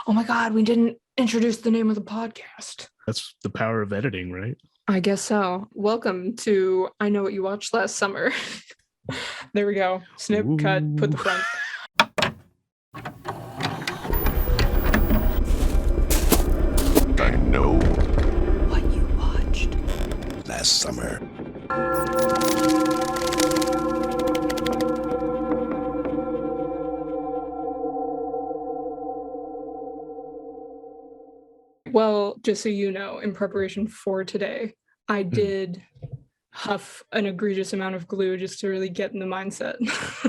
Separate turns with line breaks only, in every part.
Oh my God, we didn't introduce the name of the podcast.
That's the power of editing, right?
I guess so. Welcome to I Know What You Watched Last Summer. There we go. Snip, cut, put the front.
I know
What you watched
last summer.
Well, just so you know, in preparation for today, I did huff an egregious amount of glue just to really get in the mindset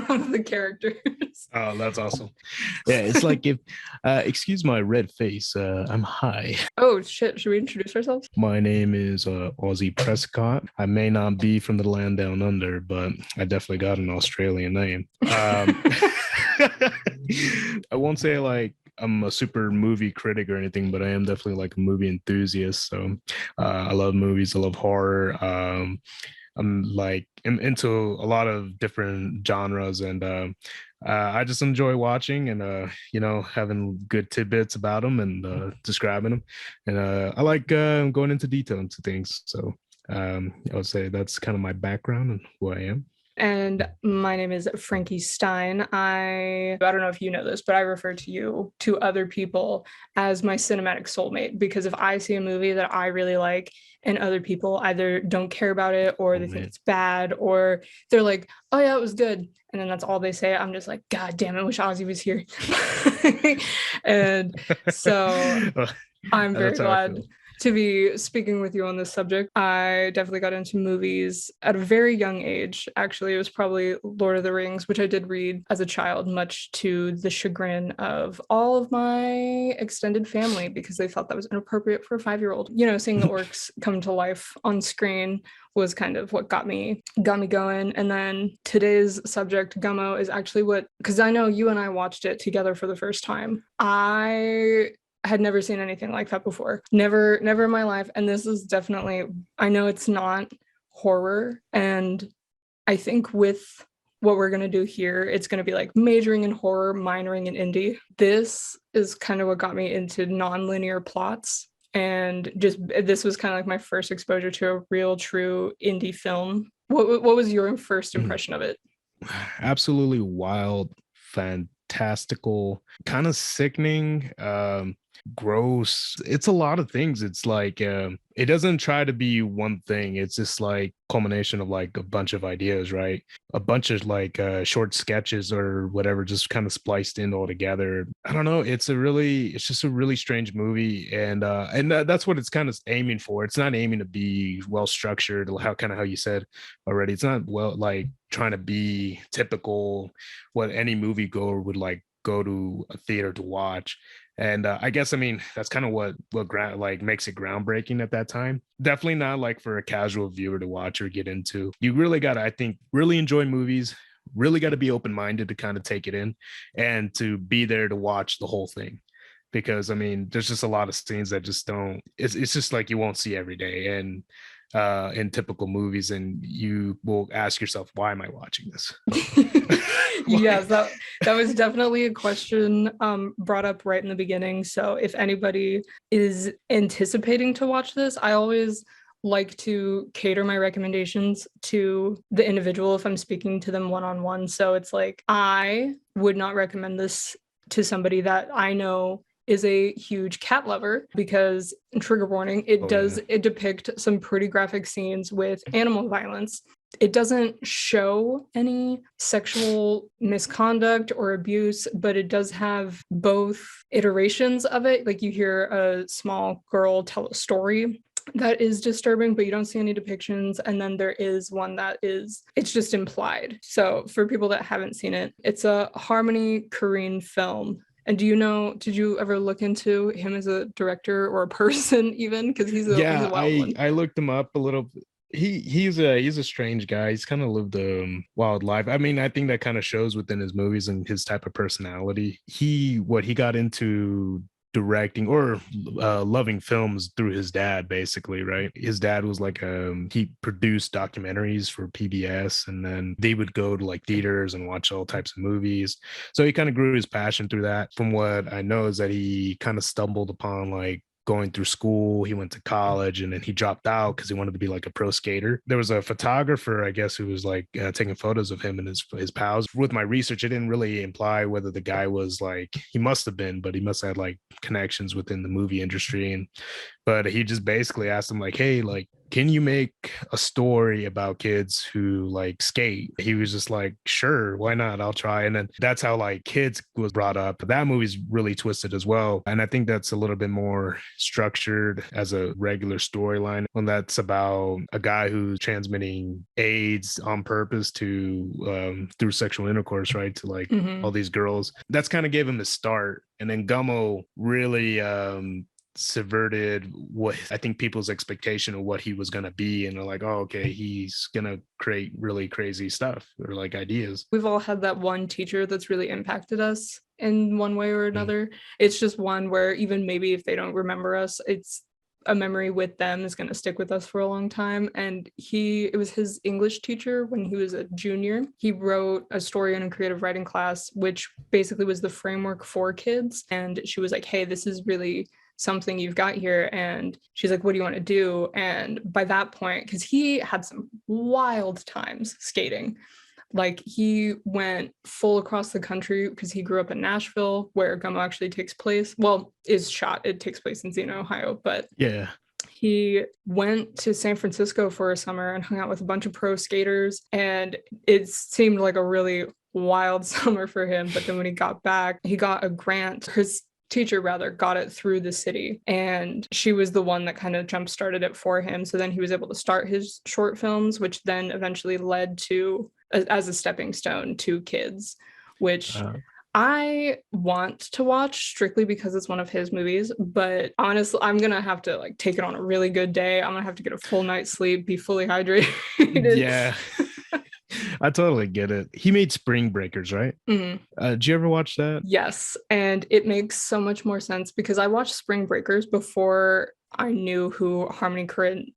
of the characters.
Oh, that's awesome. Yeah, it's like if, excuse my red face, I'm high.
Oh shit, should we introduce ourselves?
My name is Ozzy Prescott. I may not be from the land down under, but I definitely got an Australian name. I won't say like I'm a super movie critic or anything, but I am definitely like a movie enthusiast. So I love movies. I love horror. I'm into a lot of different genres, and I just enjoy watching and having good tidbits about them and describing them. And I like going into detail into things. So I would say that's kind of my background and who I am.
And my name is Frankie Stein. I don't know if you know this, but I refer to you to other people as my cinematic soulmate, because if I see a movie that I really like and other people either don't care about it or they think it's bad, or they're like, oh yeah, it was good, and then that's all they say, I'm just like, God damn it, I wish Ozzy was here. And so I'm very glad to be speaking with you on this subject. I definitely got into movies at a very young age. Actually, it was probably Lord of the Rings, which I did read as a child, much to the chagrin of all of my extended family, because they thought that was inappropriate for a 5-year-old. You know, seeing the orcs come to life on screen was kind of what got me going. And then today's subject, Gummo, is actually what, because I know you and I watched it together for the first time. I had never seen anything like that before. Never in my life. And this is definitely, I know it's not horror. And I think with what we're going to do here, it's going to be like majoring in horror, minoring in indie. This is kind of what got me into non-linear plots. And just, this was kind of like my first exposure to a real, true indie film. What was your first impression of it?
Absolutely wild, fantastical, kind of sickening, gross. It's a lot of things. It's like it doesn't try to be one thing. It's just like culmination of like a bunch of ideas, right? A bunch of like short sketches or whatever, just kind of spliced in all together. I don't know. It's just a really strange movie, and that's what it's kind of aiming for. It's not aiming to be well structured, how you said already. It's not well like trying to be typical what any moviegoer would like go to a theater to watch. And I guess, I mean, that's kind of what makes it groundbreaking at that time. Definitely not like for a casual viewer to watch or get into. You really got to, I think, really enjoy movies, really got to be open-minded to kind of take it in and to be there to watch the whole thing. Because, I mean, there's just a lot of scenes that just don't, it's just like you won't see every day. And in typical movies, and you will ask yourself, why am I watching this?
Yes, that was definitely a question brought up right in the beginning. So if anybody is anticipating to watch this, I always like to cater my recommendations to the individual if I'm speaking to them one-on-one. So it's like, I would not recommend this to somebody that I know is a huge cat lover, because, trigger warning, it depict some pretty graphic scenes with animal violence. It doesn't show any sexual misconduct or abuse, but it does have both iterations of it. Like, you hear a small girl tell a story that is disturbing, but you don't see any depictions. And then there is one that is, it's just implied. So for people that haven't seen it, it's a Harmony Korine film. And did you ever look into him as a director or a person even? Because he's a wild one.
I looked him up a little. He's a strange guy. He's kind of lived a wild life. I mean, I think that kind of shows within his movies and his type of personality. He got into directing or loving films through his dad, basically, right? His dad was like he produced documentaries for PBS, and then they would go to like theaters and watch all types of movies. So he kind of grew his passion through that. From what I know is that he kind of stumbled upon like going through school. He went to college and then he dropped out because he wanted to be like a pro skater. There was a photographer, I guess, who was like taking photos of him and his pals. With my research, it didn't really imply whether the guy was like, he must have been, but he must have had like connections within the movie industry. And but he just basically asked him like, hey, like, can you make a story about kids who like skate? He was just like, sure, why not? I'll try. And then that's how like Kids was brought up. That movie's really twisted as well. And I think that's a little bit more structured as a regular storyline. When that's about a guy who's transmitting AIDS on purpose to through sexual intercourse, right? To like all these girls. That's kind of gave him a start. And then Gummo really subverted what I think people's expectation of what he was going to be, and they're like, oh, okay, he's going to create really crazy stuff or like ideas.
We've all had that one teacher that's really impacted us in one way or another. It's just one where even maybe if they don't remember us, it's a memory with them is going to stick with us for a long time. And it was his English teacher when he was a junior. He wrote a story in a creative writing class, which basically was the framework for kids. And she was like, hey, this is really something you've got here. And she's like, what do you want to do? And by that point, because he had some wild times skating, like he went full across the country because he grew up in Nashville, where Gummo actually takes place. Well, is shot. It takes place in Xenia, Ohio, but
yeah.
He went to San Francisco for a summer and hung out with a bunch of pro skaters. And it seemed like a really wild summer for him. But then when he got back, he got a grant. His teacher rather got it through the city, and she was the one that kind of jump started it for him. So then he was able to start his short films, which then eventually led to as a stepping stone to Kids, which I want to watch strictly because it's one of his movies. But honestly, I'm gonna have to like take it on a really good day. I'm gonna have to get a full night's sleep, be fully hydrated.
Yeah. I totally get it. He made Spring Breakers, right? Did you ever watch that?
Yes. And it makes so much more sense because I watched Spring Breakers before I knew who Harmony Korine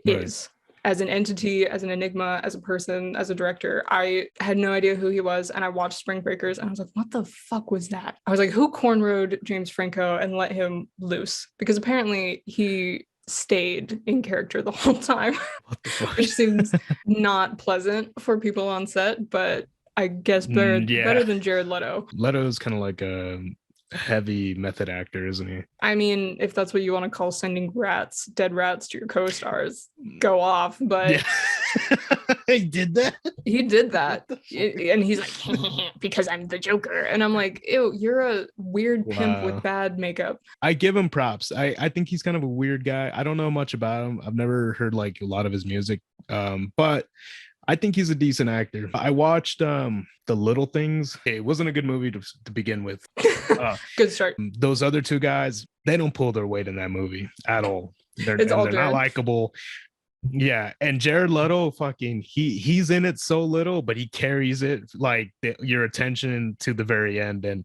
is. As an entity, as an enigma, as a person, as a director. I had no idea who he was. And I watched Spring Breakers and I was like, what the fuck was that? I was like, who cornrowed James Franco and let him loose? Because apparently he stayed in character the whole time, which seems not pleasant for people on set, but I guess better than Jared Leto.
Leto's kind of like a heavy method actor, isn't he?
I mean, if that's what you want to call sending dead rats to your co-stars, go off. But
yeah. He did that.
He did that, and he's like, because I'm the Joker, and I'm like, ew, you're a weird pimp with bad makeup.
I give him props. I think he's kind of a weird guy. I don't know much about him. I've never heard like a lot of his music, but I think he's a decent actor. I watched The Little Things. It wasn't a good movie to begin with.
Good start.
Those other two guys, they don't pull their weight in that movie at all. They're not likable. Yeah, and Jared Leto, fucking, he's in it so little, but he carries it like your attention to the very end, and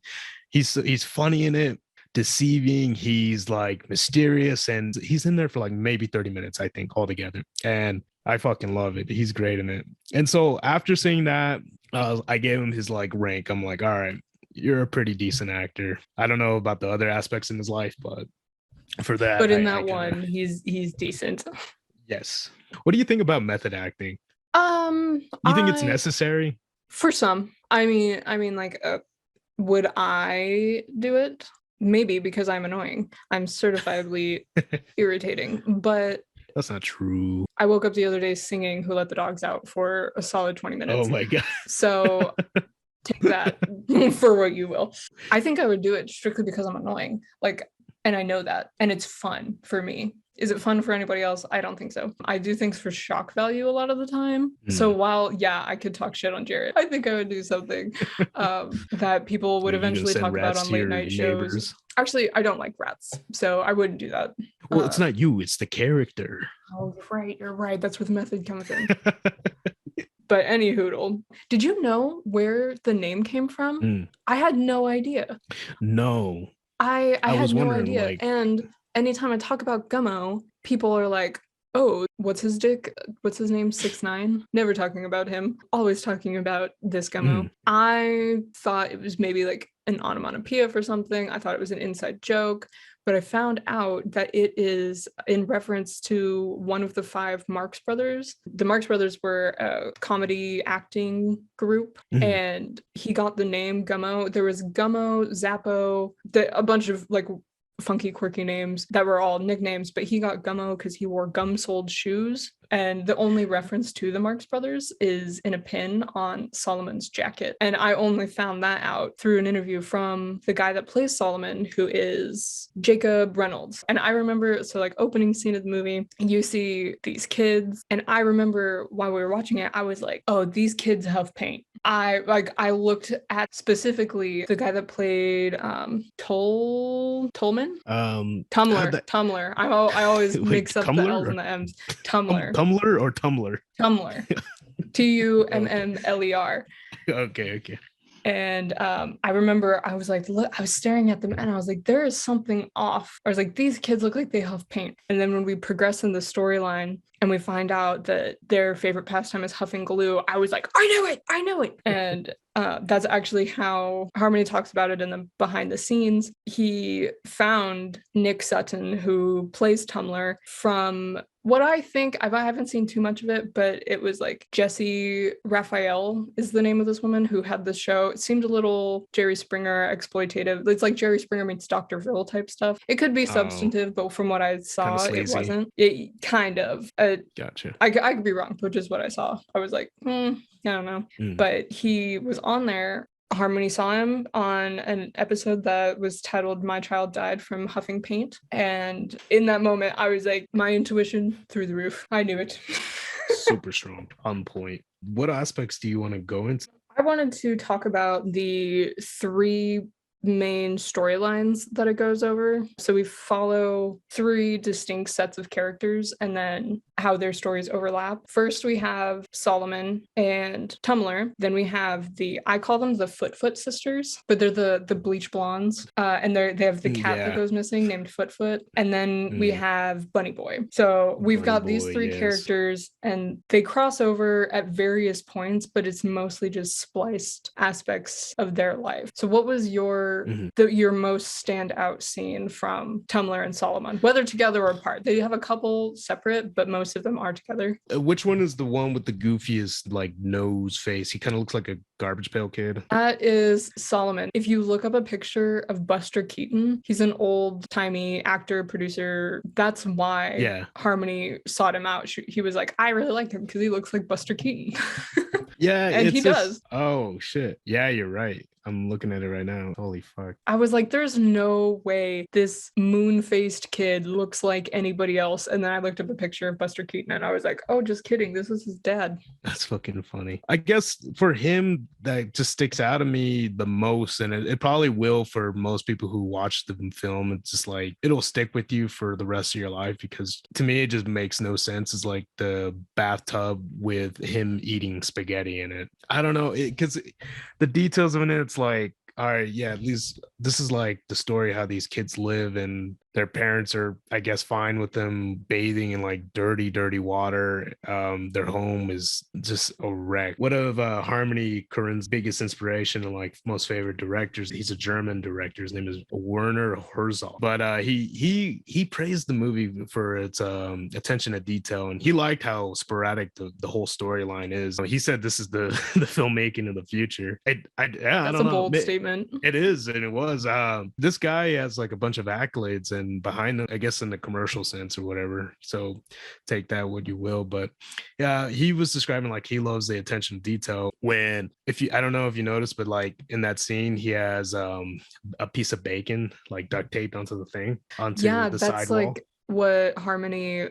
he's funny in it, deceiving. He's like mysterious, and he's in there for like maybe 30 minutes, I think, altogether. And I fucking love it. He's great in it. And so after seeing that, I gave him his like rank. I'm like, all right, you're a pretty decent actor. I don't know about the other aspects in his life, but for that,
but in he's decent.
Yes. What do you think about method acting? You think it's necessary?
For some. I mean, like, would I do it? Maybe, because I'm annoying. I'm certifiably irritating, but
that's not true.
I woke up the other day singing Who Let the Dogs Out for a solid 20 minutes.
Oh my God.
So take that for what you will. I think I would do it strictly because I'm annoying. Like, and I know that. And it's fun for me. Is it fun for anybody else? I don't think so. I do things for shock value a lot of the time. So while, yeah, I could talk shit on Jared, I think I would do something that people would eventually talk about on late night shows. Actually, I don't like rats, so I wouldn't do that.
Well, it's not you, it's the character.
Oh, you're right. That's where the method comes in. But any hoodle, did you know where the name came from? I had no idea.
No.
I had
was
no
wondering,
idea.
like,
And anytime I talk about Gummo, people are like, oh, what's his dick? What's his name? 6ix9ine? Never talking about him. Always talking about this Gummo. I thought it was maybe like an onomatopoeia for something. I thought it was an inside joke. But I found out that it is in reference to one of the 5 Marx Brothers. The Marx Brothers were a comedy acting group, and he got the name Gummo. There was Gummo, Zappo, a bunch of like funky, quirky names that were all nicknames, but he got Gummo because he wore gum-soled shoes. And the only reference to the Marx Brothers is in a pin on Solomon's jacket. And I only found that out through an interview from the guy that plays Solomon, who is Jacob Reynolds. And I remember, so like opening scene of the movie, you see these kids. And I remember while we were watching it, I was like, oh, these kids have paint. I looked at specifically the guy that played Tolman. Tumblr. I always
Wait,
mix up the L's
Tumblr
and the M's. Tumblr.
Tumblr or Tumblr?
Tumblr. Tummler.
Okay.
And I remember I was like, look, I was staring at them and I was like, there is something off. I was like, these kids look like they have paint. And then when we progress in the storyline and we find out that their favorite pastime is huffing glue, I was like, I know it. And that's actually how Harmony talks about it in the behind the scenes. He found Nick Sutton, who plays Tumblr, from what I think, I haven't seen too much of it, but it was like Jessie Raphael is the name of this woman who had this show. It seemed a little Jerry Springer exploitative. It's like Jerry Springer meets Dr. Phil type stuff. It could be substantive, but from what I saw, it wasn't. It kind of.
Gotcha.
I could be wrong, but just what I saw. I was like, I don't know. But he was on there. Harmony saw him on an episode that was titled My Child Died from Huffing Paint. And in that moment, I was like, my intuition through the roof. I knew it.
Super strong, on point. What aspects do you want to go into?
I wanted to talk about the 3 main storylines that it goes over. So we follow 3 distinct sets of characters and then how their stories overlap. First, we have Solomon and Tumblr. Then we have I call them the Foot sisters, but they're the bleach blondes. And they have the cat that goes missing named Foot. And then we have Bunny Boy. So we've got these 3 characters and they cross over at various points, but it's mostly just spliced aspects of their life. So what was your most standout scene from Tumblr and Solomon, whether together or apart? They have a couple separate, but most of them are together.
Which one is the one with the goofiest like nose face? He kind of looks like a garbage pail kid.
That is Solomon. If you look up a picture of Buster Keaton, he's an old-timey actor, producer. That's why Harmony sought him out. He was like, I really like him because he looks like Buster Keaton.
Yeah,
and he does.
Oh shit. Yeah, you're right. I'm looking at it right now. Holy fuck.
I was like, there's no way this moon-faced kid looks like anybody else. And then I looked up a picture of Buster Keaton and I was like, oh, just kidding. This is his dad.
That's fucking funny. I guess for him, that just sticks out to me the most. And it probably will for most people who watch the film. It's just like, it'll stick with you for the rest of your life because to me, it just makes no sense. It's like the bathtub with him eating spaghetti in it. I don't know, because the details of it's like, all right, yeah, at least this is like the story how these kids live and their parents are, I guess, fine with them bathing in like dirty water. Their home is just a wreck. One of Harmony Korine's biggest inspiration and like most favorite directors, he's a German director. His name is Werner Herzog. But he praised the movie for its attention to detail, and he liked how sporadic the whole storyline is. He said this is the filmmaking of the future. That's
a bold statement.
It is, and it was. This guy has like a bunch of accolades and behind him, I guess, in the commercial sense or whatever. So take that what you will. But yeah, he was describing like he loves the attention to detail. When I don't know if you noticed, but like in that scene, he has a piece of bacon like duct taped onto the thing onto the sidewall.
That's like what Harmony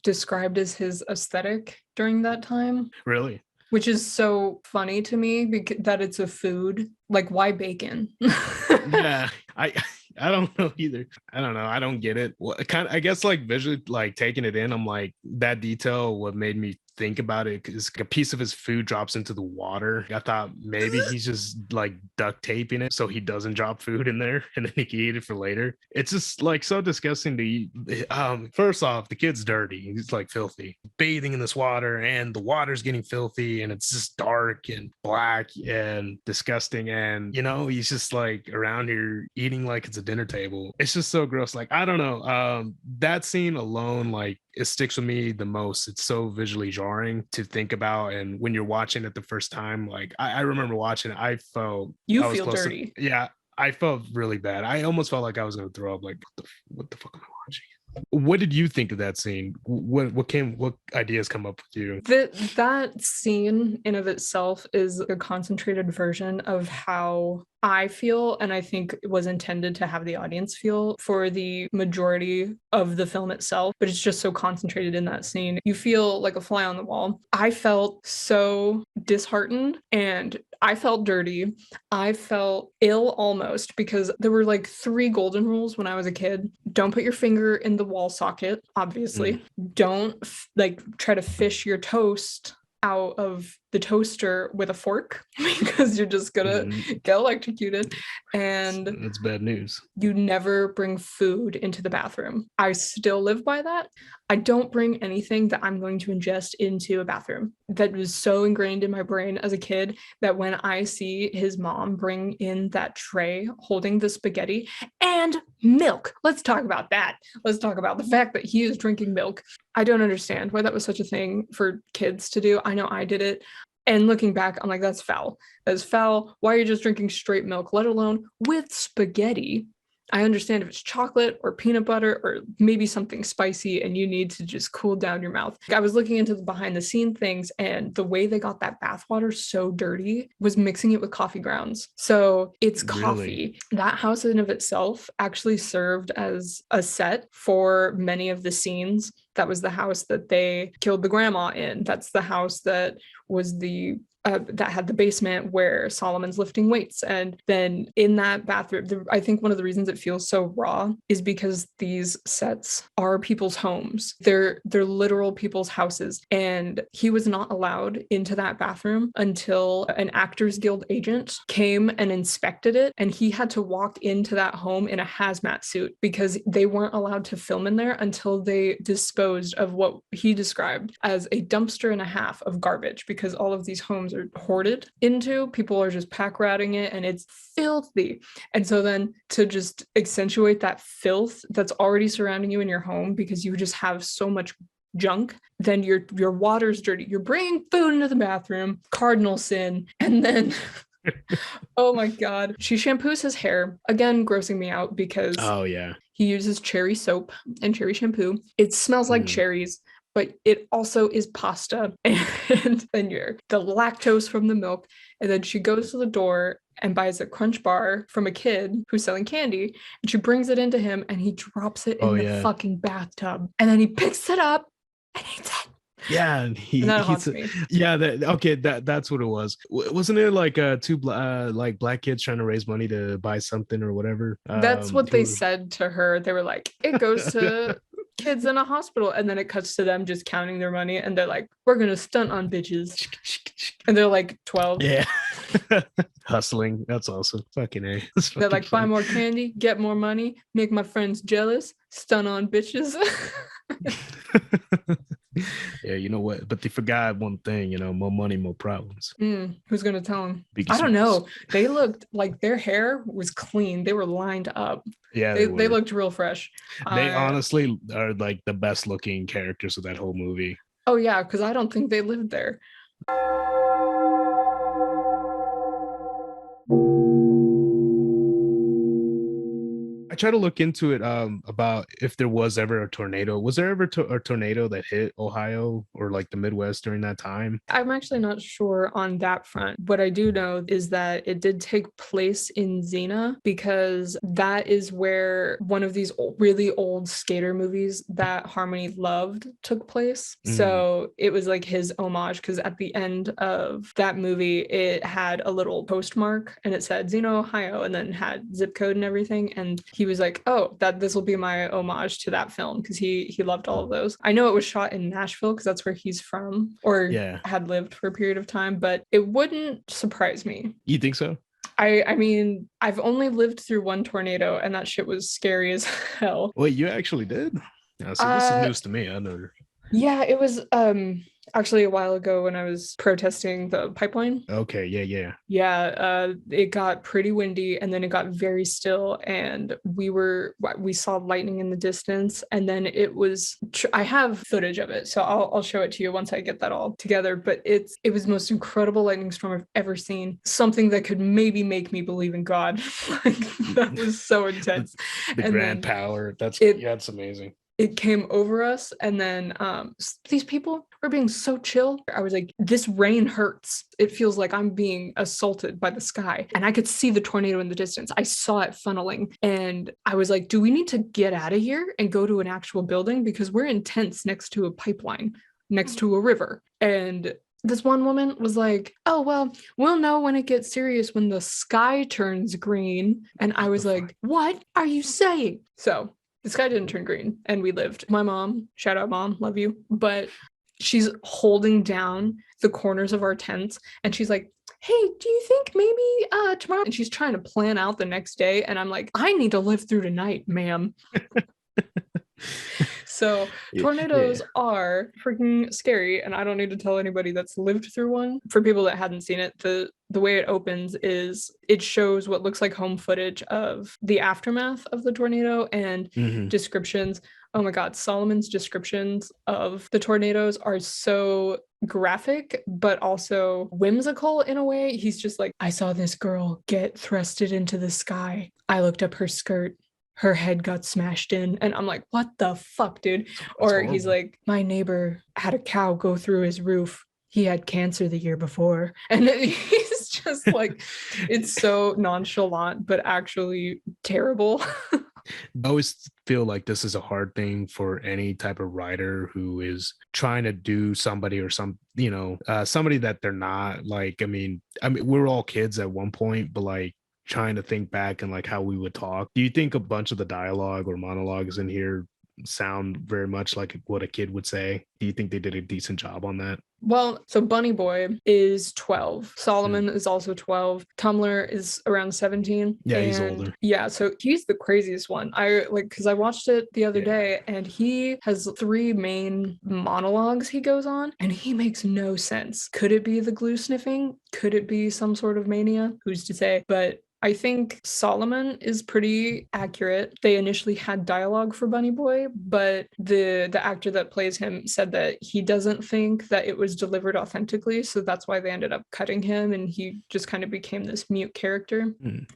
described as his aesthetic during that time.
Really?
Which is so funny to me because that it's a food. Like, why bacon?
Yeah, I don't know either. I don't know. I don't get it. Well, I guess like visually, like taking it in, I'm like, that detail what made me think about it, because a piece of his food drops into the water. I thought maybe he's just like duct taping it so he doesn't drop food in there and then he can eat it for later. It's just like so disgusting to eat. First off, the kid's dirty. He's like filthy, bathing in this water, and the water's getting filthy, and it's just dark and black and disgusting. And he's just like around here eating like it's a dinner table. It's just so gross. Like, I don't know. That scene alone, like, it sticks with me the most. It's so visually jarring to think about. And when you're watching it the first time, like I remember watching it, I felt
You
I was
feel
close
dirty.
Yeah, I felt really bad. I almost felt like I was going to throw up. Like, what the fuck am I watching? What did you think of that scene? What ideas come up with you?
That scene in of itself is a concentrated version of how I feel, and I think it was intended to have the audience feel for the majority of the film itself, but it's just so concentrated in that scene. You feel like a fly on the wall. I felt so disheartened, and I felt dirty. I felt ill almost, because there were like 3 golden rules when I was a kid. Don't put your finger in the wall socket, obviously. Don't like try to fish your toast out of the toaster with a fork because you're just gonna get electrocuted. And
that's bad news.
You never bring food into the bathroom. I still live by that. I don't bring anything that I'm going to ingest into a bathroom. That was so ingrained in my brain as a kid that when I see his mom bring in that tray holding the spaghetti and milk, let's talk about that. Let's talk about the fact that he is drinking milk. I don't understand why that was such a thing for kids to do. I know I did it. And looking back, I'm like, that's foul. That's foul. Why are you just drinking straight milk, let alone with spaghetti? I understand if it's chocolate or peanut butter or maybe something spicy and you need to just cool down your mouth. I was looking into the behind the scene things, and the way they got that bathwater so dirty was mixing it with coffee grounds. So it's coffee. Really? That house in of itself actually served as a set for many of the scenes. That was the house that they killed the grandma in. That's the house that was that had the basement where Solomon's lifting weights. And then in that bathroom, I think one of the reasons it feels so raw is because these sets are people's homes. They're literal people's houses. And he was not allowed into that bathroom until an Actors Guild agent came and inspected it. And he had to walk into that home in a hazmat suit because they weren't allowed to film in there until they disposed of what he described as a dumpster and a half of garbage, because all of these homes are hoarded into. People are just pack ratting it and it's filthy. And so then to just accentuate that filth that's already surrounding you in your home because you just have so much junk, then your water's dirty. You're bringing food into the bathroom, cardinal sin. And then oh my God. She shampoos his hair. Again, grossing me out because he uses cherry soap and cherry shampoo. It smells like cherries, but it also is pasta and then the lactose from the milk. And then she goes to the door and buys a Crunch bar from a kid who's selling candy. And she brings it into him and he drops it in the fucking bathtub. And then he picks it up and eats it.
Yeah, and that haunts me. Yeah, that's what it was. Wasn't it like 2 like black kids trying to raise money to buy something or whatever?
That's what they said to her. They were like, it goes to kids in a hospital, and then it cuts to them just counting their money, and they're like, we're gonna stunt on bitches, and they're like 12.
Yeah. Hustling. That's awesome. Fucking A.
They're like, buy more candy, get more money, make my friends jealous, stunt on bitches.
Yeah, you know what? But they forgot one thing, more money, more problems.
Who's gonna tell them? I don't know. They looked like their hair was clean. They were lined up.
Yeah,
they looked real fresh.
They honestly are like the best looking characters of that whole movie.
Oh yeah, because I don't think they lived there.
I try to look into it about if there was ever a tornado. Was there ever a tornado that hit Ohio or like the Midwest during that time?
I'm actually not sure on that front. What I do know is that it did take place in Xena because that is where one of these really old skater movies that Harmony loved took place. So it was like his homage, because at the end of that movie, it had a little postmark and it said Xena, Ohio, and then had zip code and everything. And he was like, oh, that this will be my homage to that film, because he loved all of those. I know it was shot in Nashville because that's where he's from, or had lived for a period of time, but it wouldn't surprise me.
You think so?
I mean, I've only lived through one tornado, and that shit was scary as hell.
Wait, you actually did? Yeah, see, this is news to me. I never.
Yeah, it was actually a while ago when I was protesting the pipeline.
Okay, yeah.
Yeah, it got pretty windy, and then it got very still, and we saw lightning in the distance, and then it was I have footage of it, so I'll show it to you once I get that all together, but it was the most incredible lightning storm I've ever seen. Something that could maybe make me believe in God. Like, that was so intense.
The
and
grand power. That's amazing.
It came over us, and then these people were being so chill. I was like, this rain hurts. It feels like I'm being assaulted by the sky. And I could see the tornado in the distance. I saw it funneling, and I was like, do we need to get out of here and go to an actual building? Because we're in tents next to a pipeline, next to a river. And this one woman was like, oh, well, we'll know when it gets serious when the sky turns green. And I was like, what are you saying? So the sky didn't turn green, and we lived. My mom, shout out mom, love you, but she's holding down the corners of our tents, and she's like, hey, do you think maybe tomorrow? And she's trying to plan out the next day, and I'm like, I need to live through tonight, ma'am. So tornadoes are freaking scary, and I don't need to tell anybody that's lived through one. For people that hadn't seen it, the way it opens is it shows what looks like home footage of the aftermath of the tornado and descriptions. Oh my God, Solomon's descriptions of the tornadoes are so graphic, but also whimsical in a way. He's just like, I saw this girl get thrusted into the sky. I looked up her skirt. Her head got smashed in. And I'm like, what the fuck, dude? Or he's like, my neighbor had a cow go through his roof. He had cancer the year before. And he's just like, it's so nonchalant, but actually terrible.
I always feel like this is a hard thing for any type of writer who is trying to do somebody or somebody that they're not. Like, I mean, we're all kids at one point, but like, trying to think back and like how we would talk. Do you think a bunch of the dialogue or monologues in here sound very much like what a kid would say? Do you think they did a decent job on that?
Well, so Bunny Boy is 12. Solomon is also 12. Tumblr is around 17.
Yeah, he's older.
Yeah, so he's the craziest one. Because I watched it the other day, and he has 3 main monologues he goes on, and he makes no sense. Could it be the glue sniffing? Could it be some sort of mania? Who's to say? But I think Solomon is pretty accurate. They initially had dialogue for Bunny Boy, but the actor that plays him said that he doesn't think that it was delivered authentically, so that's why they ended up cutting him, and he just kind of became this mute character.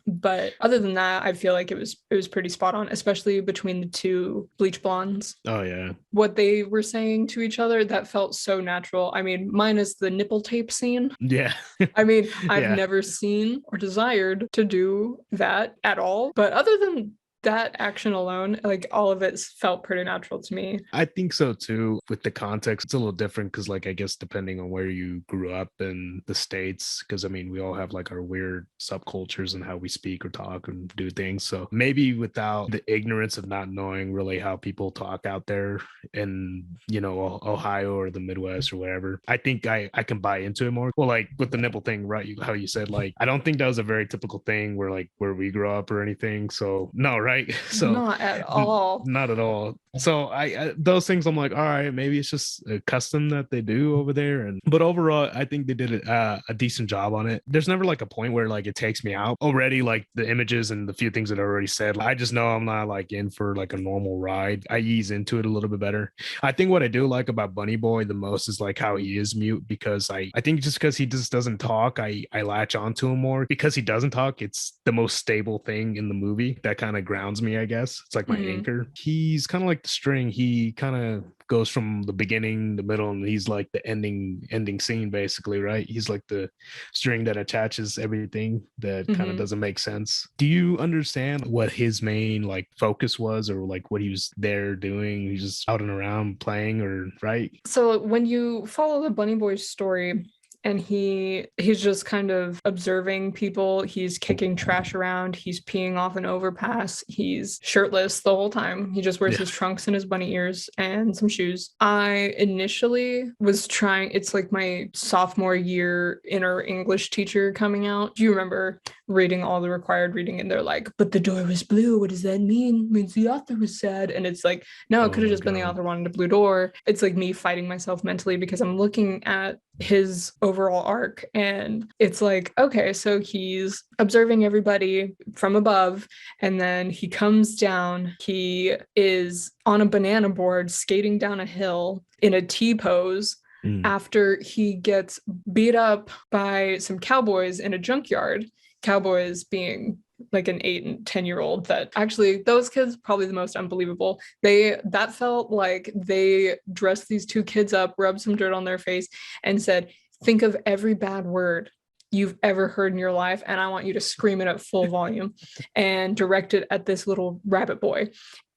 But other than that, I feel like it was pretty spot on, especially between the 2 bleach blondes.
Oh yeah.
What they were saying to each other, that felt so natural. I mean, minus the nipple tape scene.
Yeah.
I mean, I've never seen or desired to do that at all, but other than that action alone, like all of it felt pretty natural to me.
I think so too. With the context, it's a little different because like I guess depending on where you grew up in the States, because I mean we all have like our weird subcultures and how we speak or talk and do things. So maybe without the ignorance of not knowing really how people talk out there in Ohio or the Midwest or whatever, I think I can buy into it more. Well, like with the nipple thing, right? How you said, like I don't think that was a very typical thing where we grew up or anything. So no, right? So
not at all.
Not at all. So I those things I'm like, all right, maybe it's just a custom that they do over there. But overall, I think they did a decent job on it. There's never like a point where like it takes me out already, like the images and the few things that I already said. I just know I'm not like in for like a normal ride. I ease into it a little bit better. I think what I do like about Bunny Boy the most is like how he is mute, because I think just because he just doesn't talk, I latch onto him more. Because he doesn't talk, it's the most stable thing in the movie that kind of grounds me, I guess. It's like my anchor. He's kind of like the string. He kind of goes from the beginning, the middle, and he's like the ending scene basically, right? He's like the string that attaches everything that kind of doesn't make sense. Do you understand what his main like focus was, or like what he was there doing? He's just out and around playing, or right?
So when you follow the Bunny Boy story, and he's just kind of observing people. He's kicking trash around, he's peeing off an overpass, he's shirtless the whole time. He just wears his trunks and his bunny ears and some shoes. I initially was trying, it's like my sophomore year inner English teacher coming out. Do you remember reading all the required reading and they're like, but the door was blue, what does that mean? It means the author was sad. And it's like, no, it could have just been the author wanted a blue door. It's like me fighting myself mentally because I'm looking at his overall arc and it's like, okay, so he's observing everybody from above and then he comes down, he is on a banana board skating down a hill in a T pose after he gets beat up by some cowboys in a junkyard. Cowboys being like an 8 and 10-year-old that actually those kids probably the most unbelievable. That felt like they dressed these two kids up, rubbed some dirt on their face and said, think of every bad word you've ever heard in your life and I want you to scream it at full volume and direct it at this little rabbit boy.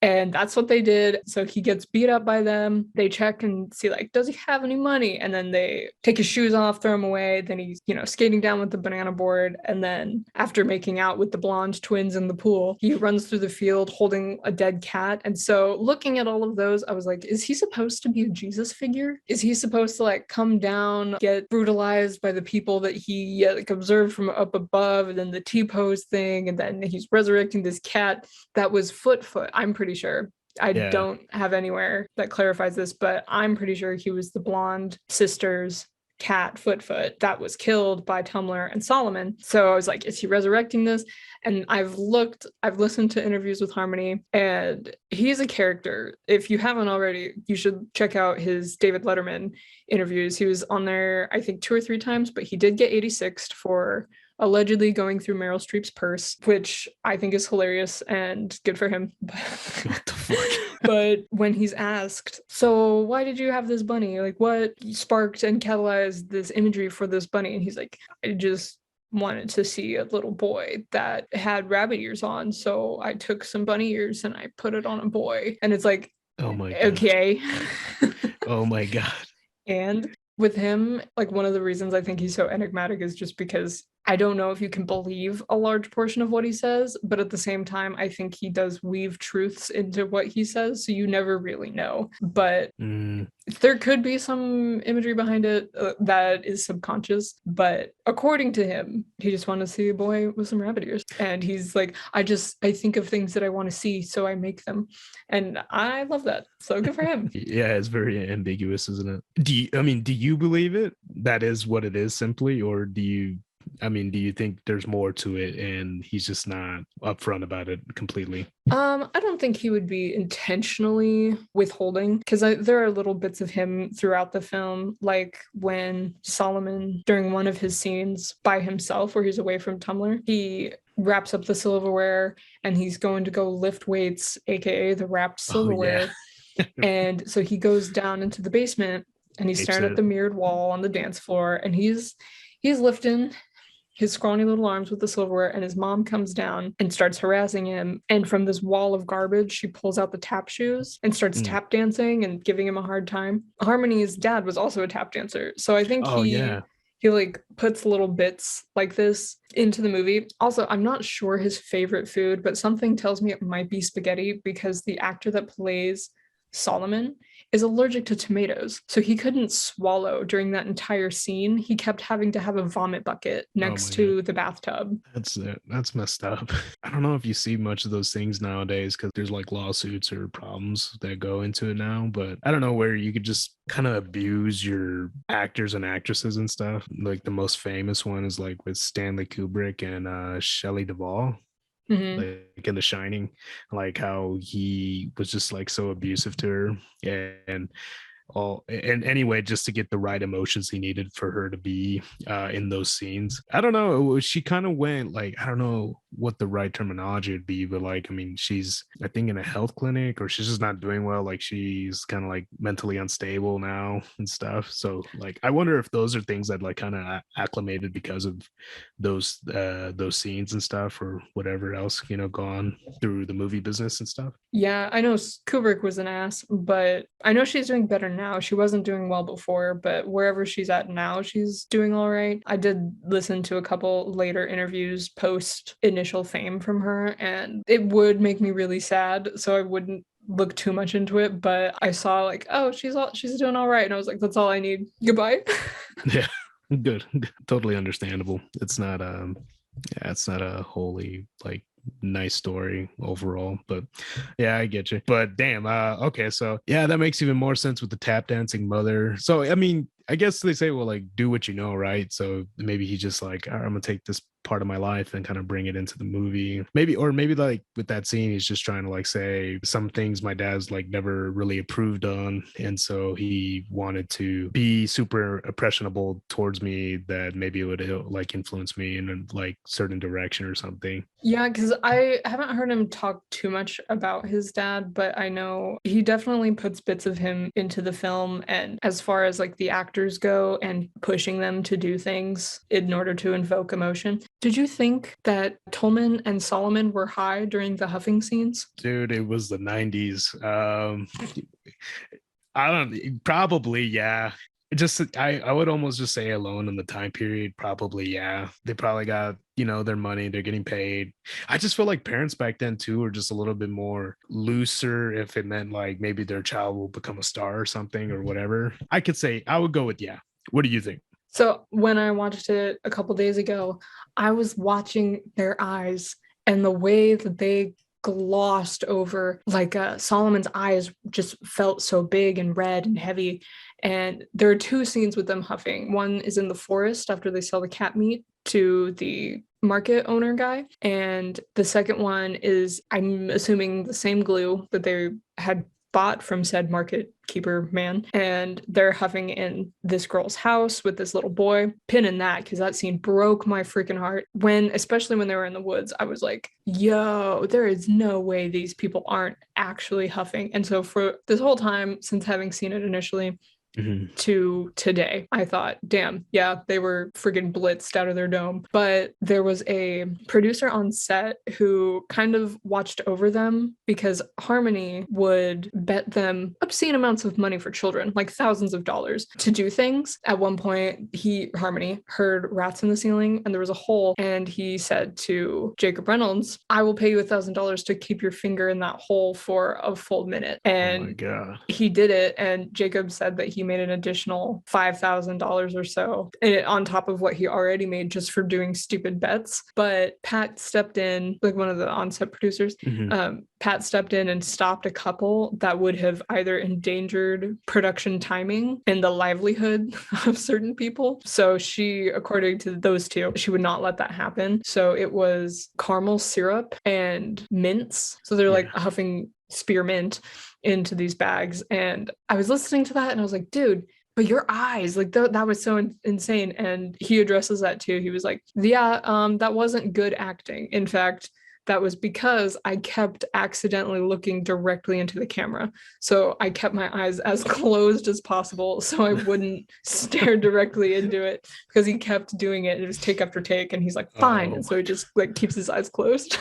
And that's what they did. So he gets beat up by them. They check and see, like, does he have any money? And then they take his shoes off, throw him away. Then he's, skating down with the banana board. And then after making out with the blonde twins in the pool, he runs through the field holding a dead cat. And so looking at all of those, I was like, is he supposed to be a Jesus figure? Is he supposed to like come down, get brutalized by the people that he like observed from up above? And then the T-pose thing. And then he's resurrecting this cat that was foot. I'm pretty sure. I don't have anywhere that clarifies this, but I'm pretty sure he was the blonde sister's cat, Foot, that was killed by Tumblr and Solomon. So I was like, is he resurrecting this? And I've listened to interviews with Harmony, and he's a character. If you haven't already, you should check out his David Letterman interviews. He was on there, I think, 2 or 3 times, but he did get 86th for allegedly going through Meryl Streep's purse, which I think is hilarious and good for him.
What the fuck?
But when he's asked, so why did you have this bunny? Like, what sparked and catalyzed this imagery for this bunny? And he's like, I just wanted to see a little boy that had rabbit ears on. So I took some bunny ears and I put it on a boy. And it's like,
oh my God.
Okay.
Oh my God.
And with him, like one of the reasons I think he's so enigmatic is just because I don't know if you can believe a large portion of what he says, but at the same time, I think he does weave truths into what he says, so you never really know. But there could be some imagery behind it that is subconscious, but according to him, he just wanted to see a boy with some rabbit ears. And he's like, I think of things that I want to see, so I make them. And I love that. So good for him.
Yeah, it's very ambiguous, isn't it? Do you believe it? That is what it is simply, or do you think there's more to it and he's just not upfront about it completely?
I don't think he would be intentionally withholding, because there are little bits of him throughout the film, like when Solomon, during one of his scenes by himself where he's away from Tumblr, he wraps up the silverware and he's going to go lift weights, aka the wrapped silverware. Oh, yeah. And so he goes down into the basement and he's staring at the mirrored wall on the dance floor, and he's lifting his scrawny little arms with the silverware, and his mom comes down and starts harassing him. And from this wall of garbage, she pulls out the tap shoes and starts tap dancing and giving him a hard time. Harmony's dad was also a tap dancer. So I think he like puts little bits like this into the movie. Also, I'm not sure his favorite food, but something tells me it might be spaghetti, because the actor that plays Solomon is allergic to tomatoes, so he couldn't swallow during that entire scene. He kept having to have a vomit bucket next to the bathtub.
That's messed up. I don't know if you see much of those things nowadays, because there's like lawsuits or problems that go into it now, but I don't know where you could just kind of abuse your actors and actresses and stuff. Like the most famous one is like with Stanley Kubrick and Shelley Duvall. Like in The Shining, like how he was just like so abusive to her, and anyway, just to get the right emotions he needed for her to be in those scenes. I don't know, she kind of went like, I don't know what the right terminology would be, but like, I mean, she's, I think, in a health clinic, or she's just not doing well. Like, she's kind of like mentally unstable now and stuff. So like, I wonder if those are things that like kind of acclimated because of those scenes and stuff, or whatever else, you know, gone through the movie business and stuff.
Yeah, I know Kubrick was an ass, but I know she's doing better now. She wasn't doing well before, but wherever she's at now, she's doing all right. I did listen to a couple later interviews post initial fame from her, and it would make me really sad, so I wouldn't look too much into it, but I saw like, oh, she's doing all right, and I was like, that's all I need. Goodbye.
Yeah, good. Totally understandable. It's not yeah, it's not a wholly like nice story overall, but yeah, I get you. But damn, okay, so yeah, that makes even more sense with the tap dancing mother. So I mean, I guess they say, well, like, do what you know, right? So maybe he's just like, all right, I'm gonna take this part of my life and kind of bring it into the movie. Maybe, or maybe like with that scene, he's just trying to like say some things my dad's like never really approved on. And so he wanted to be super impressionable towards me, that maybe it would like influence me in a like certain direction or something.
Yeah, because I haven't heard him talk too much about his dad, but I know he definitely puts bits of him into the film. And as far as like the actors go and pushing them to do things in order to invoke emotion. Did you think that Tolman and Solomon were high during the huffing scenes?
Dude, it was the 90s. I don't, probably, yeah. Just I would almost just say alone in the time period, probably, yeah. They probably got, you know, their money, they're getting paid. I just feel like parents back then too were just a little bit more looser if it meant like maybe their child will become a star or something or whatever. I could say I would go with yeah. What do you think?
So when I watched it a couple days ago, I was watching their eyes and the way that they glossed over, like Solomon's eyes just felt so big and red and heavy. And there are two scenes with them huffing. One is in the forest after they sell the cat meat to the market owner guy. And the second one is, I'm assuming, the same glue that they had bought from said market keeper man, and they're huffing in this girl's house with this little boy. Pin in that, because that scene broke my freaking heart, when especially when they were in the woods. I was like, yo, there is no way these people aren't actually huffing. And so for this whole time since having seen it initially to today, I thought, damn, yeah, they were friggin' blitzed out of their dome. But there was a producer on set who kind of watched over them, because Harmony would bet them obscene amounts of money for children, like thousands of dollars, to do things. At one point, Harmony heard rats in the ceiling and there was a hole, and he said to Jacob Reynolds, I will pay you $1,000 to keep your finger in that hole for a full minute. And
oh my God.
He did it, and Jacob said that he made an additional $5,000 or so on top of what he already made just for doing stupid bets. But Pat stepped in, like one of the on-set producers. Pat stepped in and stopped a couple that would have either endangered production timing and the livelihood of certain people. So she, according to those two, she would not let that happen. So it was caramel syrup and mints. So they're like huffing spearmint into these bags. And I was listening to that and I was like, dude, but your eyes, like that was so insane. And he addresses that too. He was like, yeah, that wasn't good acting. In fact, that was because I kept accidentally looking directly into the camera. So I kept my eyes as closed as possible so I wouldn't stare directly into it, because he kept doing it. It was take after take, and he's like, fine. And so he just like keeps his eyes closed.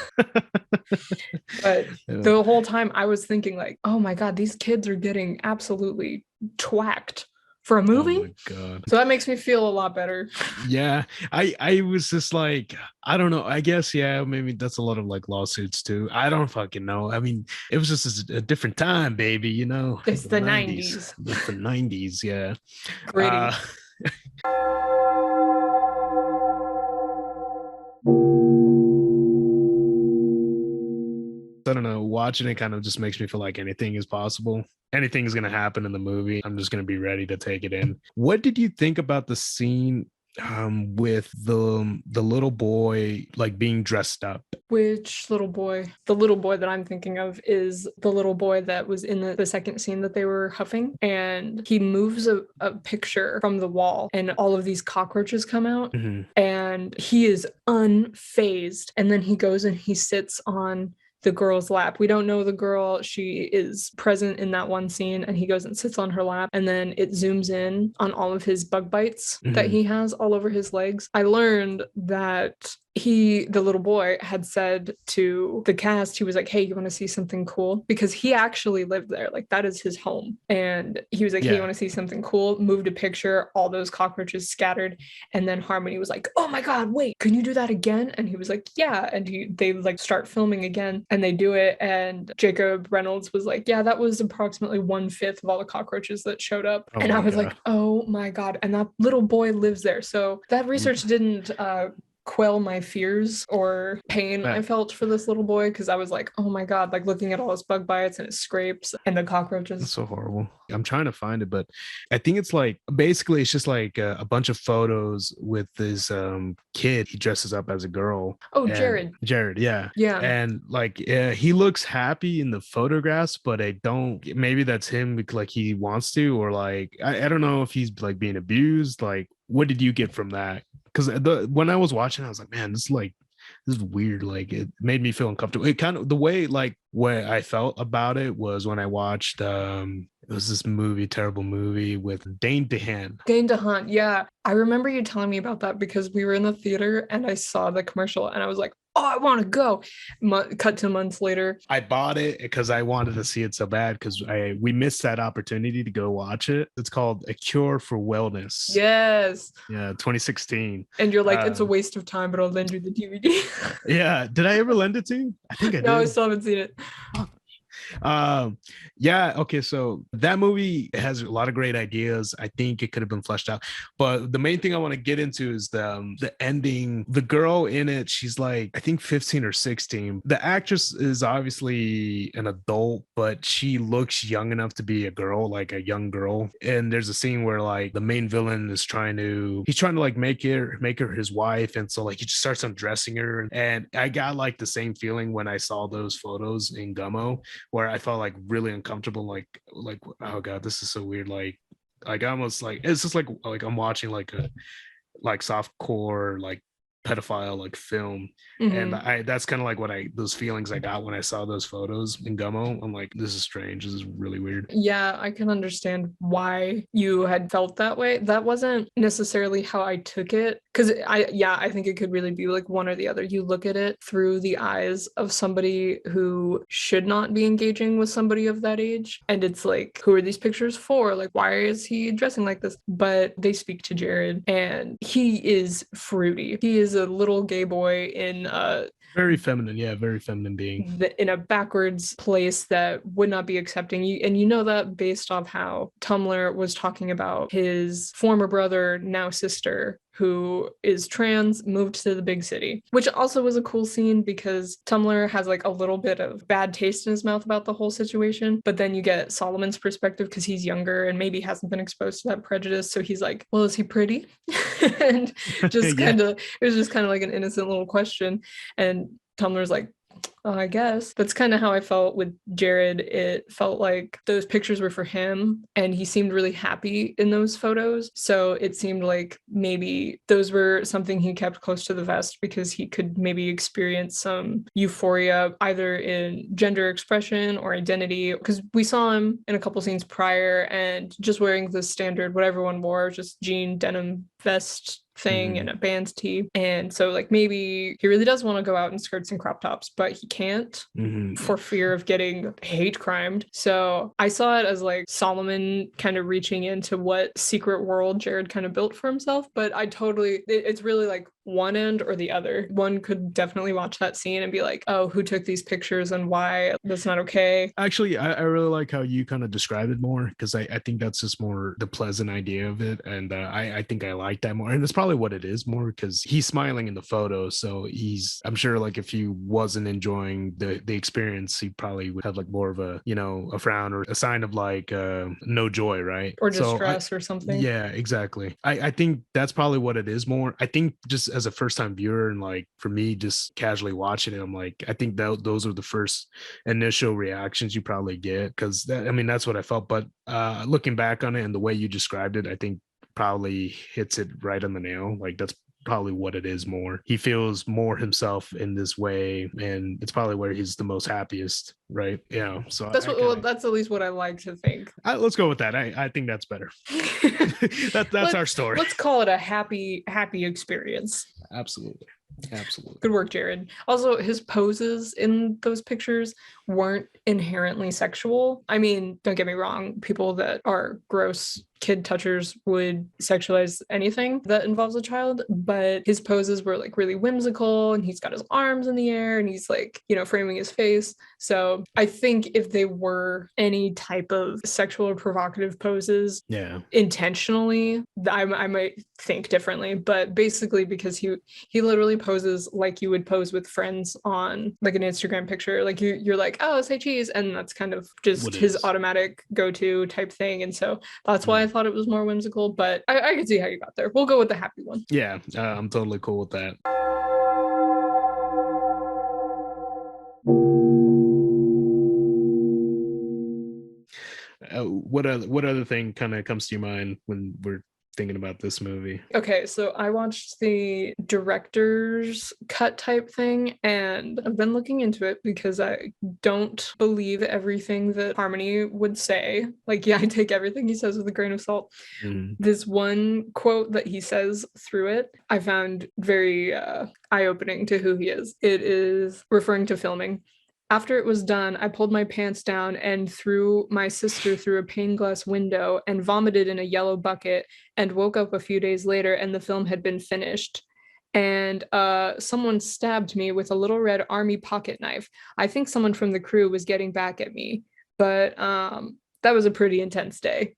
But the whole time I was thinking like, oh my God, these kids are getting absolutely twacked for a movie.
Oh my God.
So that makes me feel a lot better.
Yeah, I was just like, I don't know, I guess, yeah, maybe that's a lot of like lawsuits too. I don't fucking know. I mean, it was just a different time, baby, you know.
It's the 90s.
It's the 90s, yeah.
Gritty.
I don't know, watching it kind of just makes me feel like anything is possible. Anything is going to happen in the movie. I'm just going to be ready to take it in. What did you think about the scene with the little boy like being dressed up.
Which little boy? The little boy that I'm thinking of is the little boy that was in the second scene that they were huffing, and he moves a picture from the wall, and all of these cockroaches come out, and he is unfazed. And then he goes and he sits on the girl's lap. We don't know the girl. She is present in that one scene, and he goes and sits on her lap, and then it zooms in on all of his bug bites that he has all over his legs. I learned that the little boy had said to the cast, he was like, hey, you want to see something cool? Because he actually lived there. Like, that is his home. And he was like, hey, you want to see something cool? Moved a picture, all those cockroaches scattered. And then Harmony was like, oh my God, wait, can you do that again? And he was like, yeah. And they like start filming again, and they do it. And Jacob Reynolds was like, yeah, that was approximately 1/5 of all the cockroaches that showed up. And I was like, oh my God. And that little boy lives there. So that research didn't quell my fears or pain I felt for this little boy, because I was like, oh my God, like looking at all his bug bites and his scrapes and the cockroaches.
It's so horrible. I'm trying to find it, but I think it's like basically it's just like a bunch of photos with this kid. He dresses up as a girl.
Oh, Jared,
yeah. And like he looks happy in the photographs, but I don't, maybe that's him like he wants to, or like I don't know if he's like being abused. Like, what did you get from that? Because when I was watching, I was like, man, this is weird. Like, it made me feel uncomfortable. It kind of, the way like what I felt about it was when I watched it was this terrible movie with Dane DeHaan.
Yeah, I remember you telling me about that because we were in the theater and I saw the commercial and I was like, oh, I want to go. Cut to months later,
I bought it because I wanted to see it so bad, because we missed that opportunity to go watch it. It's called A Cure for Wellness.
Yes.
Yeah, 2016.
And you're like, it's a waste of time, but I'll lend you the DVD.
Yeah. Did I ever lend it to you? I think I did.
No, I still haven't seen it.
Yeah, okay, so that movie has a lot of great ideas. I think it could have been fleshed out, but the main thing I want to get into is the ending. The girl in it, she's like, I think 15 or 16. The actress is obviously an adult, but she looks young enough to be a girl, like a young girl. And there's a scene where like the main villain is trying to like make her his wife, and so like he just starts undressing her. And I got like the same feeling when I saw those photos in Gummo, where I felt like really uncomfortable, like oh God, this is so weird. Like almost like it's just like I'm watching like a softcore like pedophile like film. And that's kind of like what those feelings I got when I saw those photos in Gummo. I'm like, this is strange, this is really weird.
Yeah, I can understand why you had felt that way. That wasn't necessarily how I took it, because I think it could really be like one or the other. You look at it through the eyes of somebody who should not be engaging with somebody of that age, and it's like, who are these pictures for? Like, why is he dressing like this? But they speak to Jared, and he is fruity. He is a little gay boy in
very feminine being
in a backwards place that would not be accepting you. And you know that based off how Tumblr was talking about his former brother, now sister, who is trans, moved to the big city, which also was a cool scene because Tumblr has like a little bit of bad taste in his mouth about the whole situation. But then you get Solomon's perspective because he's younger and maybe hasn't been exposed to that prejudice. So he's like, well, is he pretty? And just kind of, it was just kind of like an innocent little question. And Tumblr's like, I guess that's kind of how I felt with Jared. It felt like those pictures were for him and he seemed really happy in those photos. So it seemed like maybe those were something he kept close to the vest because he could maybe experience some euphoria either in gender expression or identity, because we saw him in a couple scenes prior and just wearing the standard what everyone wore, just jean denim vest thing and a band tee. And so like maybe he really does want to go out in skirts and crop tops, but he can't for fear of getting hate crimed. So I saw it as like Solomon kind of reaching into what secret world Jared kind of built for himself. But it's really like one end or the other. One could definitely watch that scene and be like, oh, who took these pictures and why? That's not okay.
Actually, I really like how you kind of describe it more, because I think that's just more the pleasant idea of it. And I think I like that more. And that's probably what it is more, because he's smiling in the photo. So I'm sure like if he wasn't enjoying the experience, he probably would have like more of a, a frown or a sign of like no joy, right?
Or distress or something.
Yeah, exactly. I think that's probably what it is more. I think just as a first time viewer, and like for me, just casually watching it, I'm like, I think that those are the first initial reactions you probably get, because that's what I felt. But looking back on it and the way you described it, I think probably hits it right on the nail. Like that's probably what it is more. He feels more himself in this way, and it's probably where he's the most happiest, right? So
that's at least what I like to think.
Let's go with that. I think that's better. That's our story.
Let's call it a happy experience.
Absolutely.
Good work, Jared. Also, his poses in those pictures weren't inherently sexual. I mean, don't get me wrong, people that are gross kid touchers would sexualize anything that involves a child, but his poses were like really whimsical, and he's got his arms in the air and he's like, framing his face. So I think if they were any type of sexual or provocative poses intentionally, I might think differently. But basically, because he literally poses like you would pose with friends on like an Instagram picture, like you're like, oh, say cheese, and that's kind of just his automatic go-to type thing. And so that's why I thought it was more whimsical, but I can see how you got there. We'll go with the happy one.
Yeah, I'm totally cool with that. What other thing kind of comes to your mind when we're thinking about this movie?
Okay, so I watched the director's cut type thing, and I've been looking into it because I don't believe everything that Harmony would say. Like, yeah, I take everything he says with a grain of salt. This one quote that he says through it, I found very eye-opening to who he is. It is referring to filming. After it was done, I pulled my pants down and threw my sister through a pane glass window and vomited in a yellow bucket, and woke up a few days later and the film had been finished. And someone stabbed me with a little red army pocket knife. I think someone from the crew was getting back at me, but that was a pretty intense day.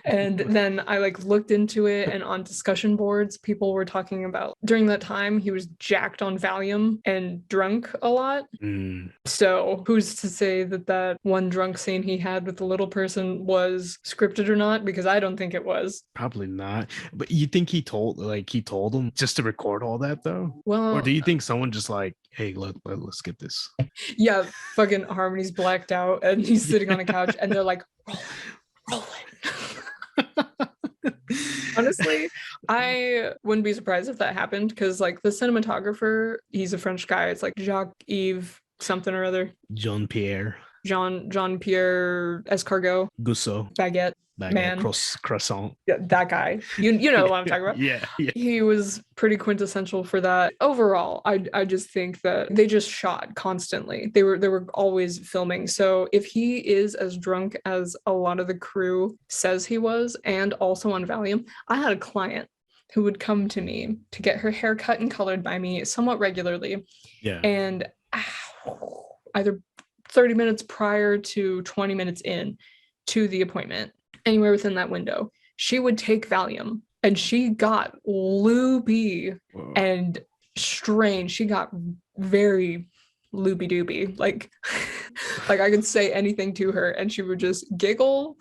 And then I like looked into it, and on discussion boards, people were talking about during that time he was jacked on Valium and drunk a lot. So who's to say that one drunk scene he had with the little person was scripted or not? Because I don't think it was.
Probably not. But you think he told them just to record all that though?
Well,
or do you think someone just like, hey, let's get this?
Yeah, fucking Harmony's blacked out and he's sitting on a couch and they're like, roll it. Honestly, I wouldn't be surprised if that happened, because like the cinematographer, he's a French guy. It's like Jacques-Yves something or other.
Jean-Pierre
Escargot.
Gusso.
Baguette man.
Croissant.
Yeah, that guy. You know what I'm talking about.
Yeah.
He was pretty quintessential for that. Overall, I just think that they just shot constantly. They were always filming. So if he is as drunk as a lot of the crew says he was, and also on Valium, I had a client who would come to me to get her hair cut and colored by me somewhat regularly.
Yeah.
And either 30 minutes prior to 20 minutes in to the appointment, anywhere within that window, she would take Valium, and she got loopy and strange. She got very loopy doopy. Like I could say anything to her and she would just giggle.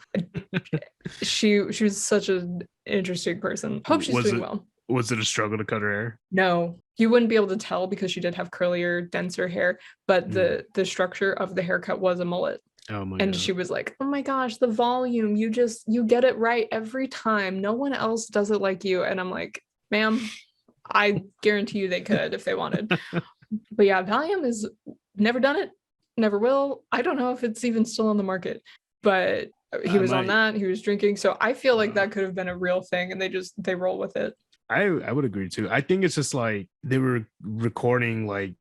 She was such an interesting person. Hope she's doing well.
Was it a struggle to cut her hair?
No, you wouldn't be able to tell because she did have curlier, denser hair, but the structure of the haircut was a mullet.
Oh my
and
God.
She was like, oh my gosh, the volume, you get it right every time. No one else does it like you. And I'm like, ma'am, I guarantee you they could if they wanted. But yeah, Valium is never done it, never will. I don't know if it's even still on the market, but he was on that, he was drinking. So I feel like that could have been a real thing, and they roll with it.
I would agree too. I think it's just like they were recording like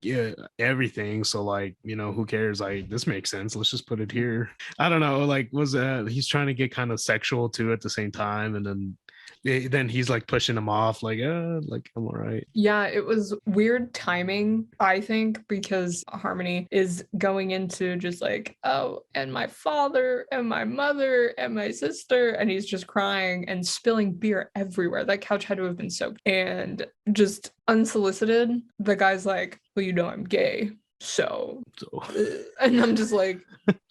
everything. So like, who cares? Like, this makes sense. Let's just put it here. I don't know. Like, he's trying to get kind of sexual too at the same time. And then Then he's like pushing him off, like I'm all right.
Yeah, it was weird timing, I think, because Harmony is going into just like, oh, and my father and my mother and my sister, and he's just crying and spilling beer everywhere. That couch had to have been soaked. And just unsolicited, the guy's like, well, you know I'm gay. So and I'm just like,